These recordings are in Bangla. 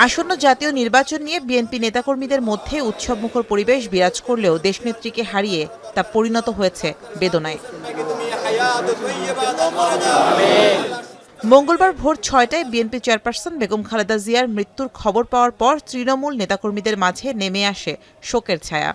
আসন্ন জাতীয় নির্বাচন নিয়ে বিএনপি নেতাকর্মীদের মধ্যে উৎসবমুখর পরিবেশ বিরাজ করলেও দেশনেত্রীকে হারিয়ে তা পরিণত হয়েছে বেদনায়। মঙ্গলবার ভোর ৬টায় বিএনপি চেয়ারপারসন বেগম খালেদা জিয়ার মৃত্যুর খবর পাওয়ার পর তৃণমূল নেতাকর্মীদের মাঝে নেমে আসে শোকের ছায়া।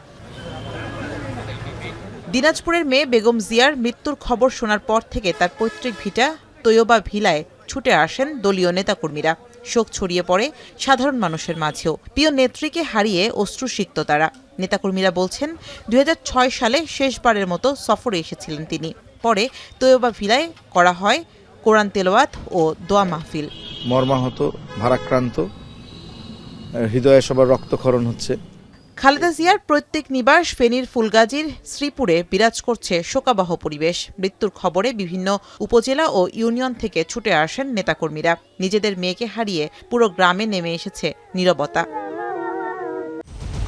দিনাজপুরের মেয়ে বেগম জিয়ার মৃত্যুর খবর শোনার পর থেকে তার পৈতৃক ভিটা তৈয়বা ভিলায় ছুটে আসেন দলীয় নেতাকর্মীরা। শোক ছড়িয়ে পড়ে সাধারণ মানুষের মাঝেও। প্রিয় নেত্রীকে হারিয়ে অশ্রুসিক্ত তারা। নেতাকর্মীরা বলছেন ২০০৬ সালে শেষবারের মতো সফরে এসেছিলেন তিনি। পরে তৈয়বা ভিলায় করা হয় কোরআন তেলাওয়াত ও দোয়া মাহফিল। মর্মাহত, ভারাক্রান্ত, হৃদয়ে সবার রক্তক্ষরণ হচ্ছে। খালেদা জিয়ার প্রত্যেক নিবাস ফেনীর ফুলগাজীর শ্রীপুরে বিরাজ করছে শোকাবহ পরিবেশ। মৃত্যুর খবরে বিভিন্ন উপজেলা ও ইউনিয়ন থেকে ছুটে আসেন নেতাকর্মীরা। নিজেদের মেয়েকে হারিয়ে পুরো গ্রামে নেমে এসেছে নীরবতা।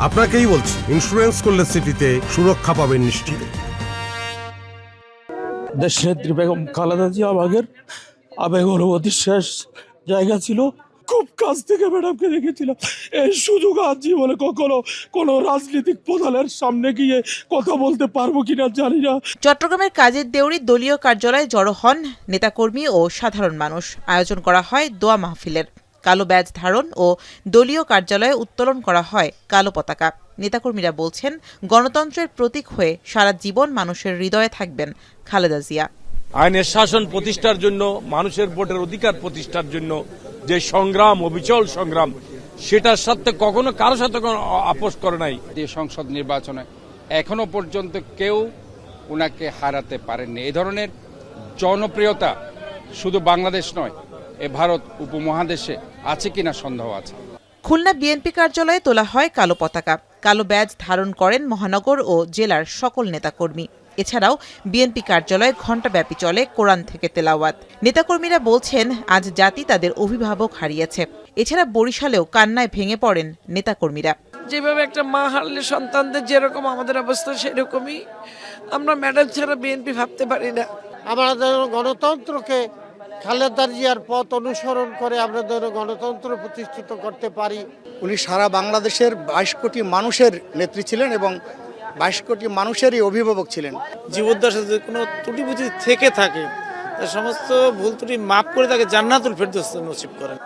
আপনাকেই বলছি, ইন্স্যুরেন্স করলে সিটিতে সুরক্ষা পাবেন নিশ্চিত। দেশনেত্রী বেগম খালেদা জিয়া আমাদের আবেগ অনুভূতির শেষ জায়গা ছিল। খুব কাছ থেকে ম্যাডামকে দেখেছিলাম। এই সুযোগ আজ জীবনে কখনো কোনো রাজনৈতিক প্রধানের সামনে গিয়ে কথা বলতে পারবো কিনা জানি না। চট্টগ্রামের কাজের দেউরি দলীয় কার্যালয়ে জড়ো হন নেতাকর্মী ও সাধারণ মানুষ। আয়োজন করা হয় দোয়া মাহফিলের। কালো ব্যাজ ধারণ ও দলীয় কার্যালয়ে উত্তোলন করা হয় কালো পতাকা। নেতাকর্মীরা বলছেন, গণতন্ত্রের প্রতীক হয়ে সারা জীবন মানুষের হৃদয়ে থাকবেন খালেদা জিয়া। আইনের শাসন প্রতিষ্ঠার জন্য, মানুষের ভোটের অধিকার প্রতিষ্ঠার জন্য যে সংগ্রাম, অবিচল সংগ্রাম, সেটার সাথে কখনো কারো সাথে কোনো আপোষ করে নাই। সংসদ নির্বাচনে এখনো পর্যন্ত কেউ ওনাকে হারাতে পারেননি। এই ধরনের জনপ্রিয়তা শুধু বাংলাদেশ নয়, এ ভারত উপমহাদেশে আছে কিনা সন্দেহ আছে। খুলনা বিএনপি কার্যালয়ে তোলা হয় কালো পতাকা। কালো ব্যাজ ধারণ করেন মহানগর ও জেলার সকল নেতাকর্মী। এছাড়াও বিএনপি কার্যালয়ে ঘণ্টাব্যাপী চলে কোরআন থেকে তেলাওয়াত। নেতাকর্মীরা বলছেন, আজ জাতি তাদের অভিভাবক হারিয়েছে। এছাড়া বরিশালেও কান্নায় ভেঙে পড়েন নেতাকর্মীরা। যেভাবে একটা মা হারলে সন্তানদের যেরকম আমাদের অবস্থা, সেরকমই আমরা ম্যাডাম ছাড়া বিএনপি ভাবতে পারি না। আমাদের গণতন্ত্রকে খালেদা জিয়ার পথ অনুসরণ করে আমাদের গণতন্ত্র প্রতিষ্ঠিত করতে পারি। উনি সারা বাংলাদেশের ২২ কোটি মানুষের নেত্রী ছিলেন এবং ২২ কোটি মানুষেরই অভিভাবক ছিলেন। জীবদ্দশায় যদি কোনো ত্রুটি থেকে থাকে, তার সমস্ত ভুল ত্রুটি মাফ করে তাকে জান্নাতুল ফেরদৌস নসিব করেন।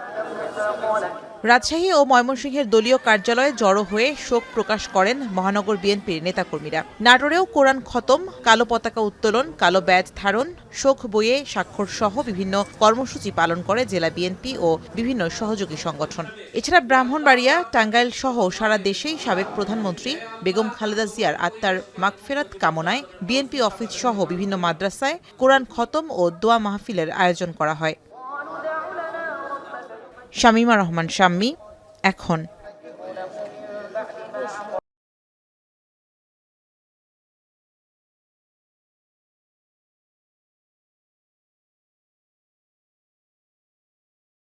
রাজশাহী ও ময়মনসিংহের দলীয় কার্যালয়ে জড়ো হয়ে শোক প্রকাশ করেন মহানগর বিএনপির নেতাকর্মীরা। নাটোরেও কোরআন খতম, কালো পতাকা উত্তোলন, কালো ব্যাজ ধারণ, শোক বইয়ে স্বাক্ষর সহ বিভিন্ন কর্মসূচি পালন করে জেলা বিএনপি ও বিভিন্ন সহযোগী সংগঠন। এছাড়া ব্রাহ্মণবাড়িয়া, টাঙ্গাইল সহ সারা দেশেই সাবেক প্রধানমন্ত্রী বেগম খালেদা জিয়ার আত্মার মাগফিরাত কামনায় বিএনপি অফিস সহ বিভিন্ন মাদ্রাসায় কোরআন খতম ও দোয়া মাহফিলের আয়োজন করা হয়। শামীমা রহমান শাম্মী, এখন।